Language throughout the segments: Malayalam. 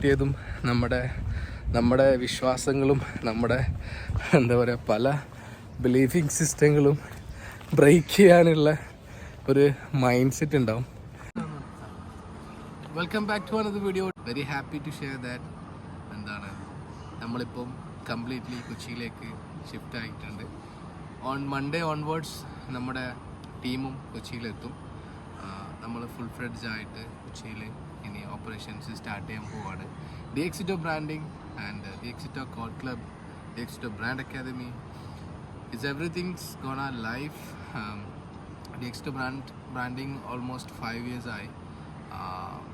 കിട്ടിയതും നമ്മുടെ വിശ്വാസങ്ങളും നമ്മുടെ എന്താ പറയുക പല ബിലീഫിങ് സിസ്റ്റങ്ങളും ബ്രേക്ക് ചെയ്യാനുള്ള ഒരു മൈൻഡ് സെറ്റ് ഉണ്ടാവും. Welcome back to another video. Very happy to share that നമ്മളിപ്പം കംപ്ലീറ്റ്ലി കൊച്ചിയിലേക്ക് ഷിഫ്റ്റ് ആയിട്ടുണ്ട്. ഓൺ മൺഡേ ഓൺവേർഡ്സ് നമ്മുടെ ടീമും കൊച്ചിയിലെത്തും. നമ്മൾ ഫുൾ ഫ്ലെഡ്ജ് ആയിട്ട് കൊച്ചിയിൽ ഇനി ഓപ്പറേഷൻസ് സ്റ്റാർട്ട് ചെയ്യാൻ പോവാണ്. The Exito branding and the Exito call club, the Exito brand academy is everything's gonna live. The extra branding almost 5 years ആയി.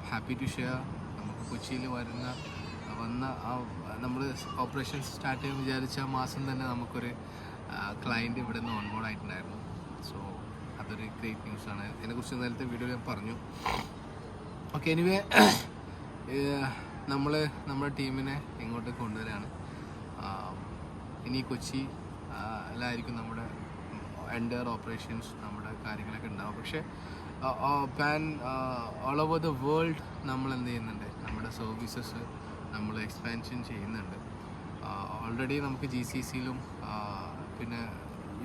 Happy to share. നമുക്ക് കൊച്ചിയിൽ നമ്മൾ ഓപ്പറേഷൻസ് സ്റ്റാർട്ട് ചെയ്യാൻ വിചാരിച്ച മാസം തന്നെ നമുക്കൊരു ക്ലയൻറ്റ് ഇവിടെ നിന്ന് ഓൺബോർഡ് ആയിട്ടുണ്ടായിരുന്നു. സോ അതൊരു ഗ്രേറ്റ് ന്യൂസാണ്. ഇതിനെക്കുറിച്ച് നേരത്തെ വീഡിയോ ഞാൻ പറഞ്ഞു. ഓക്കെ, എനിവേ നമ്മുടെ ടീമിനെ ഇങ്ങോട്ട് കൊണ്ടുവരികയാണ്. ഇനി കൊച്ചി ായിരിക്കും നമ്മുടെ എൻ്റയർ ഓപ്പറേഷൻസ്, നമ്മുടെ കാര്യങ്ങളൊക്കെ ഉണ്ടാവും. പക്ഷേ ഓൾ ഓവർ ദ വേൾഡ് നമ്മൾ എന്ത് ചെയ്യുന്നുണ്ട്, നമ്മുടെ സർവീസസ് നമ്മൾ എക്സ്പാൻഷൻ ചെയ്യുന്നുണ്ട്. ഓൾറെഡി നമുക്ക് GCCയിലും പിന്നെ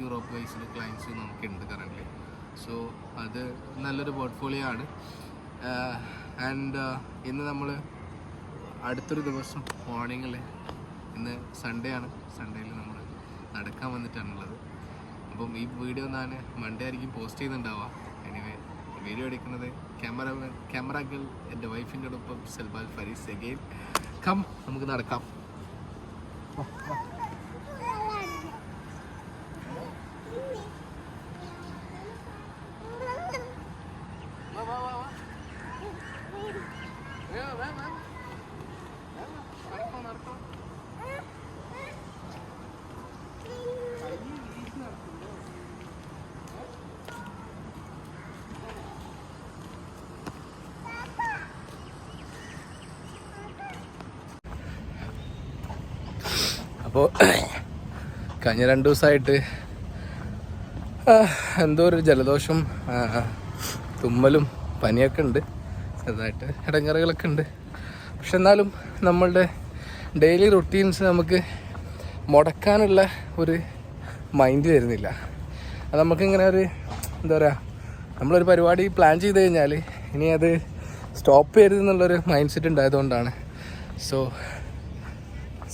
യൂറോപ്പ് വൈസിലും ക്ലയൻസും നമുക്കുണ്ട് കറൻ്റ്ലി. സോ അത് നല്ലൊരു പോർട്ട്ഫോളിയോ ആണ്. ആൻഡ് ഇന്ന് നമ്മൾ അടുത്തൊരു ദിവസം മോർണിംഗിൽ, ഇന്ന് സൺഡേ ആണ്, സൺഡേയിൽ നമ്മൾ നടക്കാൻ വന്നിട്ടാണുള്ളത്. അപ്പം ഈ വീഡിയോ ഞാൻ മൺഡേ ആയിരിക്കും പോസ്റ്റ് ചെയ്യുന്നുണ്ടാവുക. എനിവേ വീഡിയോ എടുക്കുന്നത് ക്യാമറകൾ എൻ്റെ വൈഫിൻ്റെ ഒപ്പം സെൽബാൽ ഫരീസ് അഗെയിൻ. കം, നമുക്ക് നടക്കാം. അപ്പോൾ കഴിഞ്ഞ 2 ദിവസമായിട്ട് എന്തോ ഒരു ജലദോഷം, തുമ്മലും പനിയൊക്കെ ഉണ്ട്, ചെറുതായിട്ട് ഇടങ്ങറുകളൊക്കെ ഉണ്ട്. പക്ഷെ എന്നാലും നമ്മളുടെ ഡെയിലി റുട്ടീൻസ് നമുക്ക് മുടക്കാനുള്ള ഒരു മൈൻഡ് വരുന്നില്ല. അത് നമുക്കിങ്ങനെ ഒരു എന്താ പറയുക, നമ്മളൊരു പരിപാടി പ്ലാൻ ചെയ്ത് കഴിഞ്ഞാൽ ഇനി അത് സ്റ്റോപ്പ് ചെയ്യരുതെന്നുള്ളൊരു മൈൻഡ് സെറ്റ് ഉണ്ടായതുകൊണ്ടാണ്.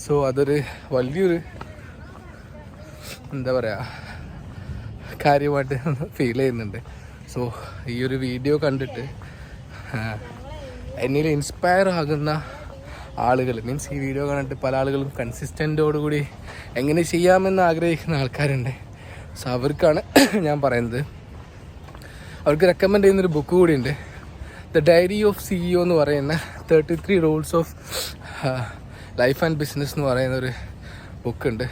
സോ അതൊരു വലിയൊരു എന്താ പറയുക കാര്യമായിട്ട് ഫീൽ ചെയ്യുന്നുണ്ട്. സോ ഈ ഒരു വീഡിയോ കണ്ടിട്ട് എന്നിൽ ഇൻസ്പയർ ആകുന്ന ആളുകൾ, മീൻസ് ഈ വീഡിയോ കണ്ടിട്ട് പല ആളുകളും കൺസിസ്റ്റൻറ്റോടുകൂടി എങ്ങനെ ചെയ്യാമെന്ന് ആഗ്രഹിക്കുന്ന ആൾക്കാരുണ്ട്. സോ അവർക്കാണ് ഞാൻ പറയുന്നത്. അവർക്ക് റെക്കമെൻഡ് ചെയ്യുന്നൊരു ബുക്ക് കൂടിയുണ്ട്, ദ ഡയറി ഓഫ് CEO എന്ന് പറയുന്ന 33 rules of life and business എന്ന് പറയുന്നൊരു ബുക്കുണ്ട്.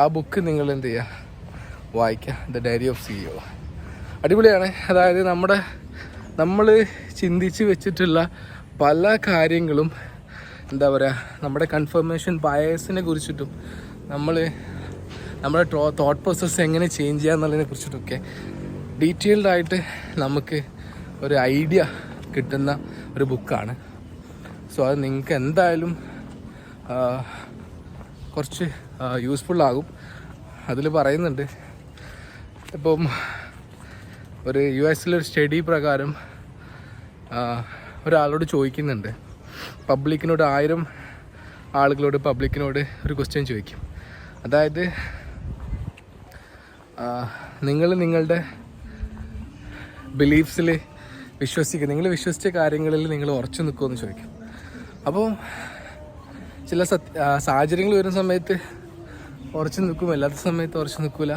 ആ ബുക്ക് നിങ്ങൾ എന്ത് ചെയ്യുക, വായിക്കുക. ദ ഡയറി ഓഫ് CEO അടിപൊളിയാണ്. അതായത് നമ്മൾ ചിന്തിച്ച് വെച്ചിട്ടുള്ള പല കാര്യങ്ങളും എന്താ പറയുക, നമ്മുടെ കൺഫർമേഷൻ ബയസിനെ കുറിച്ചിട്ടും നമ്മുടെ തോട്ട് പ്രോസസ്സ് എങ്ങനെ ചേഞ്ച് ചെയ്യുക എന്നുള്ളതിനെ കുറിച്ചിട്ടൊക്കെ ഡീറ്റെയിൽഡായിട്ട് നമുക്ക് ഒരു ഐഡിയ കിട്ടുന്ന ഒരു ബുക്കാണ്. സോ അത് നിങ്ങൾക്ക് എന്തായാലും കുറച്ച് യൂസ്ഫുള്ളാകും. അതിൽ പറയുന്നുണ്ട്, ഇപ്പം ഒരു US-ലൊരു സ്റ്റഡി പ്രകാരം ഒരാളോട് ചോദിക്കുന്നുണ്ട്, പബ്ലിക്കിനോട് 1000 ആളുകളോട് പബ്ലിക്കിനോട് ഒരു ക്വസ്റ്റ്യൻ ചോദിക്കും. അതായത് നിങ്ങളുടെ ബിലീഫ്സിൽ നിങ്ങൾ വിശ്വസിച്ച കാര്യങ്ങളിൽ നിങ്ങൾ ഉറച്ചു നിൽക്കുമെന്ന് ചോദിക്കും. അപ്പോൾ ചില സാഹചര്യങ്ങൾ വരുന്ന സമയത്ത് ഉറച്ചു നിൽക്കും, അല്ലാത്ത സമയത്ത് ഉറച്ചു നിൽക്കില്ല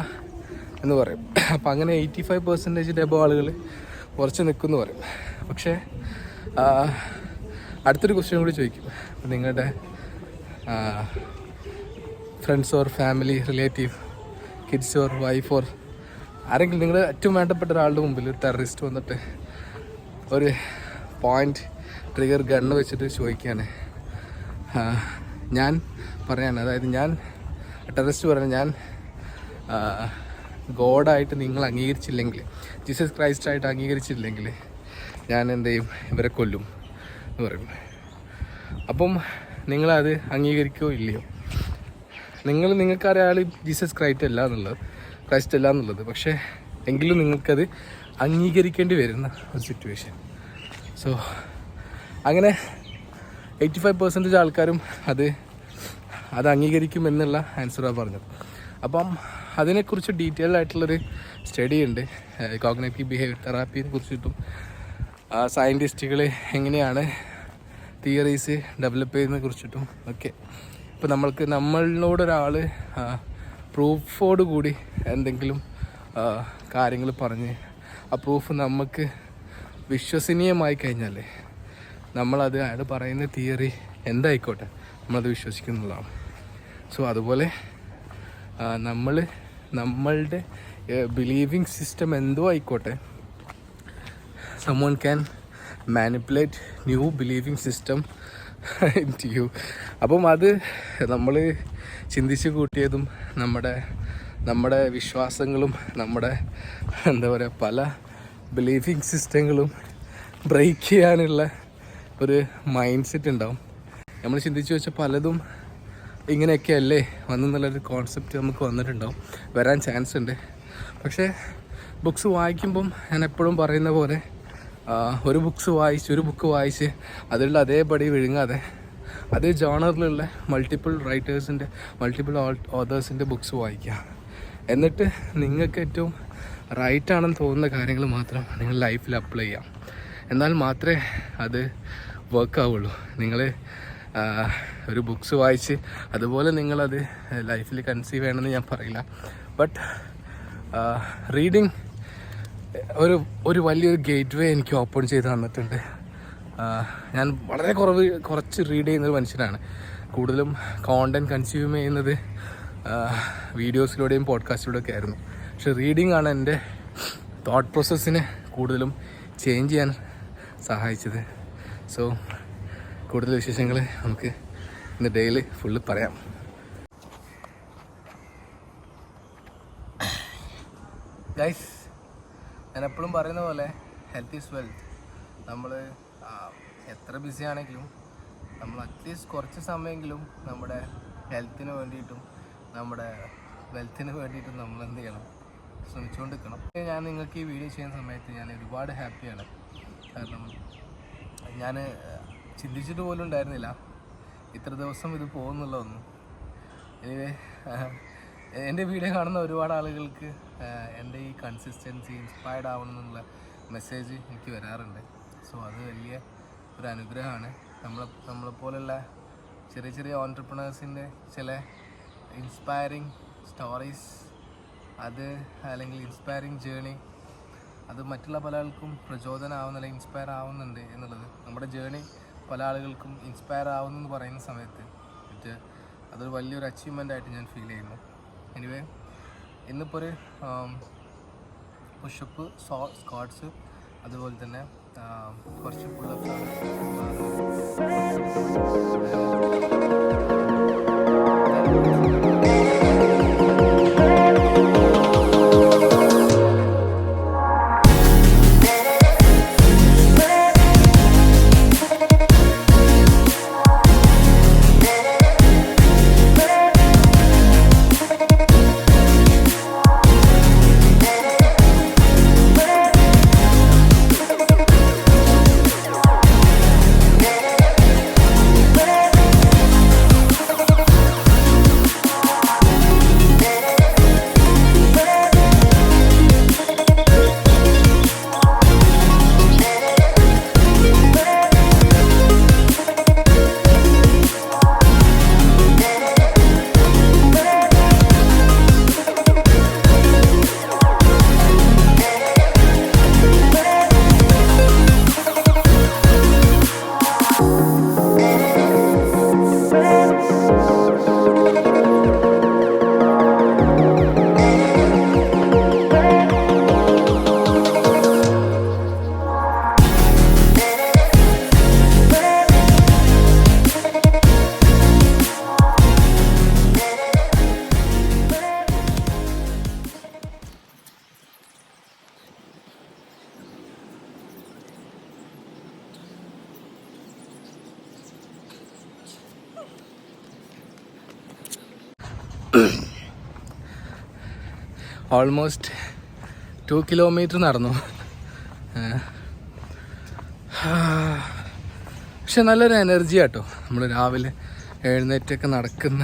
എന്ന് പറയും. അപ്പം അങ്ങനെ 85% എബോ ആളുകൾ ഉറച്ചു നിൽക്കുമെന്ന് പറയും. പക്ഷേ അടുത്തൊരു ക്വസ്റ്റ്യൻ കൂടി ചോദിക്കും, നിങ്ങളുടെ friends or family, relative, kids or wife or ആരെങ്കിലും നിങ്ങളുടെ ഏറ്റവും വേണ്ടപ്പെട്ട ഒരാളുടെ മുമ്പിൽ ഒരു ടെററിസ്റ്റ് വന്നിട്ട് ഒരു പോയിൻ്റ് ട്രിഗർ ഗണ്ണ് വെച്ചിട്ട് ചോദിക്കുകയാണ്, ഞാൻ പറയാണ്, അതായത് ഞാൻ ടെററിസ്റ്റ് പറയാൻ, ഞാൻ ഗോഡായിട്ട് നിങ്ങൾ അംഗീകരിച്ചില്ലെങ്കിൽ, ജീസസ് ക്രൈസ്റ്റായിട്ട് അംഗീകരിച്ചില്ലെങ്കിൽ ഞാൻ എന്ത് ചെയ്യും, ഇവരെ കൊല്ലും. എന്ന് പറയുന്നത്. അപ്പം നിങ്ങളത് അംഗീകരിക്കുകയോ ഇല്ലയോ? നിങ്ങൾക്കറിയാം ജീസസ് ക്രൈസ്റ്റ് അല്ല എന്നുള്ളത്, പക്ഷേ എങ്കിലും നിങ്ങൾക്കത് അംഗീകരിക്കേണ്ടി വരുന്ന ഒരു സിറ്റുവേഷൻ. സോ അങ്ങനെ 85% ആൾക്കാരും അത് അംഗീകരിക്കുമെന്നുള്ള ആൻസറാണ് പറഞ്ഞത്. അപ്പം അതിനെക്കുറിച്ച് ഡീറ്റെയിൽ ആയിട്ടുള്ളൊരു സ്റ്റഡി ഉണ്ട്, കോഗ്നിറ്റീവ് ബിഹേവിയർ തെറാപ്പിയെ കുറിച്ചിട്ടും സയൻറ്റിസ്റ്റുകൾ എങ്ങനെയാണ് തിയറീസ് ഡെവലപ്പ് ചെയ്യുന്നതിനെ കുറിച്ചിട്ടും ഒക്കെ. ഇപ്പോൾ നമ്മളോടൊരാൾ പ്രൂഫോട് കൂടി എന്തെങ്കിലും കാര്യങ്ങൾ പറഞ്ഞ് ആ പ്രൂഫ് നമുക്ക് വിശ്വസനീയമായി കഴിഞ്ഞാൽ നമ്മളത് അയാൾ പറയുന്ന തിയറി എന്തായിക്കോട്ടെ നമ്മളത് വിശ്വസിക്കുന്നുള്ളതാണ്. സോ അതുപോലെ നമ്മളുടെ ബിലീവിങ് സിസ്റ്റം എന്തോ ആയിക്കോട്ടെ, someone can manipulate new believing system into you. അപ്പം അത് നമ്മൾ ചിന്തിച്ച് കൂട്ടിയതും നമ്മുടെ വിശ്വാസങ്ങളും നമ്മുടെ എന്താ പറയുക പല ബിലീവിങ് സിസ്റ്റങ്ങളും ബ്രേക്ക് ചെയ്യാനുള്ള ഒരു മൈൻഡ് സെറ്റ് ഉണ്ടാവും. നമ്മൾ ചിന്തിച്ച് വെച്ച പലതും ഇങ്ങനെയൊക്കെ അല്ലേ വന്നെന്നുള്ളൊരു കോൺസെപ്റ്റ് നമുക്ക് വരാൻ ചാൻസ് ഉണ്ട്. പക്ഷേ ബുക്സ് വായിക്കുമ്പം ഞാൻ എപ്പോഴും പറയുന്ന പോലെ ഒരു ബുക്ക് വായിച്ച് അതിലുള്ള അതേപടി വിഴുങ്ങാതെ അതേ ജോണറിലുള്ള മൾട്ടിപ്പിൾ ഓതേഴ്സിൻ്റെ ബുക്സ് വായിക്കുക. എന്നിട്ട് നിങ്ങൾക്ക് ഏറ്റവും റൈറ്റാണെന്ന് തോന്നുന്ന കാര്യങ്ങൾ മാത്രം നിങ്ങൾ ലൈഫിൽ അപ്ലൈ ചെയ്യാം. എന്നാൽ മാത്രമേ അത് വർക്കാവുള്ളൂ. നിങ്ങൾ ഒരു ബുക്സ് വായിച്ച് അതുപോലെ നിങ്ങളത് ലൈഫിൽ കൺസീവ് ചെയ്യണമെന്ന് ഞാൻ പറയില്ല. ബട്ട് റീഡിങ് ഒരു വലിയൊരു ഗേറ്റ് വേ എനിക്ക് ഓപ്പൺ ചെയ്ത് തന്നിട്ടുണ്ട്. ഞാൻ വളരെ കുറച്ച് റീഡ് ചെയ്യുന്നൊരു മനുഷ്യനാണ്. കൂടുതലും കോണ്ടൻറ്റ് കൺസ്യൂം ചെയ്യുന്നത് വീഡിയോസിലൂടെയും പോഡ്കാസ്റ്റിലൂടെയൊക്കെ ആയിരുന്നു. പക്ഷെ റീഡിംഗ് ആണ് എൻ്റെ തോട്ട് പ്രോസസ്സിനെ കൂടുതലും ചേഞ്ച് ചെയ്യാൻ സഹായിച്ചത്. സോ കൂടുതൽ വിശേഷങ്ങൾ നമുക്ക് ഇന്ന് ഡേയിൽ ഫുള്ള് പറയാം. ഗൈസ്, ഞാൻ എപ്പോഴും പറയുന്ന പോലെ ഹെൽത്ത് ഈസ് വെൽത്ത്. നമ്മൾ എത്ര ബിസി ആണെങ്കിലും നമ്മൾ അറ്റ്ലീസ്റ്റ് കുറച്ച് സമയമെങ്കിലും നമ്മുടെ ഹെൽത്തിന് വേണ്ടിയിട്ടും നമ്മുടെ വെൽത്തിന് വേണ്ടിയിട്ടും നമ്മൾ എന്ത് ചെയ്യണം, ശ്രമിച്ചുകൊണ്ടിരിക്കണം. ഞാൻ നിങ്ങൾക്ക് ഈ വീഡിയോ ചെയ്യുന്ന സമയത്ത് ഞാൻ ഒരുപാട് ഹാപ്പിയാണ്. കാരണം ഞാൻ ചിന്തിച്ചിട്ട് പോലും ഉണ്ടായിരുന്നില്ല ഇത്ര ദിവസം ഇത് പോകുന്നുള്ളതൊന്നും. എനിവേ, എൻ്റെ വീഡിയോ കാണുന്ന ഒരുപാട് ആളുകൾക്ക് എൻ്റെ ഈ കൺസിസ്റ്റൻസി ഇൻസ്പയർഡ് ആവണമെന്നുള്ള മെസ്സേജ് എനിക്ക് വരാറുണ്ട്. സോ അത് വലിയ ഒരു അനുഗ്രഹമാണ്. നമ്മളെപ്പോലുള്ള ചെറിയ ചെറിയ ഓൺട്രപ്രണേഴ്സിൻ്റെ ചില ഇൻസ്പയറിങ് സ്റ്റോറീസ്, അത് അല്ലെങ്കിൽ ഇൻസ്പയറിങ് ജേണി, അത് മറ്റുള്ള പല ആൾക്കും പ്രചോദനമാവുന്ന അല്ലെങ്കിൽ ഇൻസ്പയർ ആവുന്നുണ്ട് എന്നുള്ളത്, നമ്മുടെ ജേണി പല ആളുകൾക്കും ഇൻസ്പയർ ആവുന്നെന്ന് പറയുന്ന സമയത്ത് അതൊരു വലിയൊരു അച്ചീവ്മെൻ്റ് ആയിട്ട് ഞാൻ ഫീൽ ചെയ്യുന്നു. എനിവേ, ഇന്നിപ്പോൾ ഒരു പുഷപ്പ്, സ്ക്വാട്ട്സ്, അതുപോലെ തന്നെ കുറച്ച് പുള്ളപ്സ് ഓൾമോസ്റ്റ് 2 കിലോമീറ്റർ നടന്നു. പക്ഷെ നല്ലൊരു എനർജി ആട്ടോ നമ്മൾ രാവിലെ എഴുന്നേറ്റൊക്കെ നടക്കുന്ന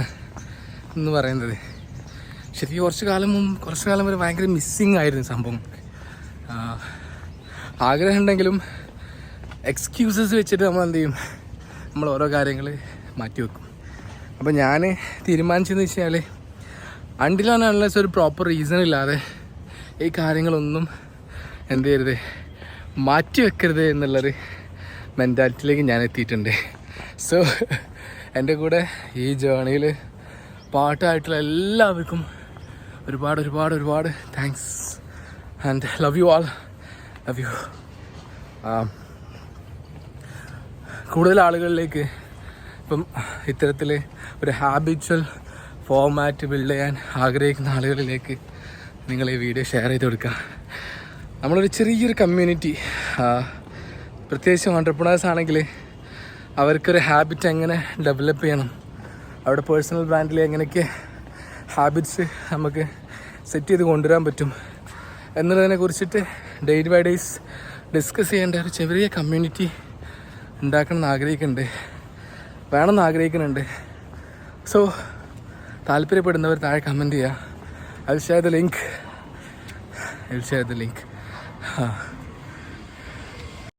എന്ന് പറയുന്നത്. ശരിക്കും കുറച്ച് കാലം വരെ ഭയങ്കര മിസ്സിങ് ആയിരുന്നു സംഭവം. ആഗ്രഹം ഉണ്ടെങ്കിലും എക്സ്ക്യൂസസ് വെച്ചിട്ട് നമ്മൾ എന്ത് ചെയ്യും, നമ്മൾ ഓരോ കാര്യങ്ങൾ മാറ്റിവെക്കും. അപ്പോൾ ഞാൻ തീരുമാനിച്ചതെന്ന് വെച്ചാൽ അണ്ടിലാണ് അൺലെസ് ഒരു പ്രോപ്പർ റീസൺ ഇല്ലാതെ ഈ കാര്യങ്ങളൊന്നും എന്ത് ചെയ്യരുത്, മാറ്റി വെക്കരുത് എന്നുള്ളൊരു മെൻറ്റാലിറ്റിയിലേക്ക് ഞാൻ എത്തിയിട്ടുണ്ട്. സോ എൻ്റെ കൂടെ ഈ ജേണിയിൽ പാട്ടായിട്ടുള്ള എല്ലാവർക്കും ഒരുപാട് thanks and love you all. Love you. കൂടുതൽ ആളുകളിലേക്ക് ഇപ്പം ഇത്തരത്തിൽ ഒരു ഹാബിച്വൽ ഫോമാറ്റ് ബിൽഡ് ചെയ്യാൻ ആഗ്രഹിക്കുന്ന ആളുകളിലേക്ക് നിങ്ങൾ ഈ വീഡിയോ ഷെയർ ചെയ്ത് കൊടുക്കുക. നമ്മളൊരു ചെറിയൊരു കമ്മ്യൂണിറ്റി, പ്രത്യേകിച്ചും എൻ്റർപ്രണേഴ്സ് ആണെങ്കിൽ അവർക്കൊരു ഹാബിറ്റ് എങ്ങനെ ഡെവലപ്പ് ചെയ്യണം, അവരുടെ പേഴ്സണൽ ബ്രാൻഡിൽ എങ്ങനെയൊക്കെ ഹാബിറ്റ്സ് നമുക്ക് സെറ്റ് ചെയ്ത് കൊണ്ടുവരാൻ പറ്റും എന്നുള്ളതിനെ കുറിച്ചിട്ട് ഡേ ബൈ ഡേയ്സ് ഡിസ്കസ് ചെയ്യേണ്ട ഒരു ചെറിയ കമ്മ്യൂണിറ്റി ഉണ്ടാക്കണമെന്ന് ആഗ്രഹിക്കുന്നുണ്ട്. സോ താല്പര്യപ്പെടുന്നവർ താഴെ കമൻറ്റ് ചെയ്യുക. I will share the link.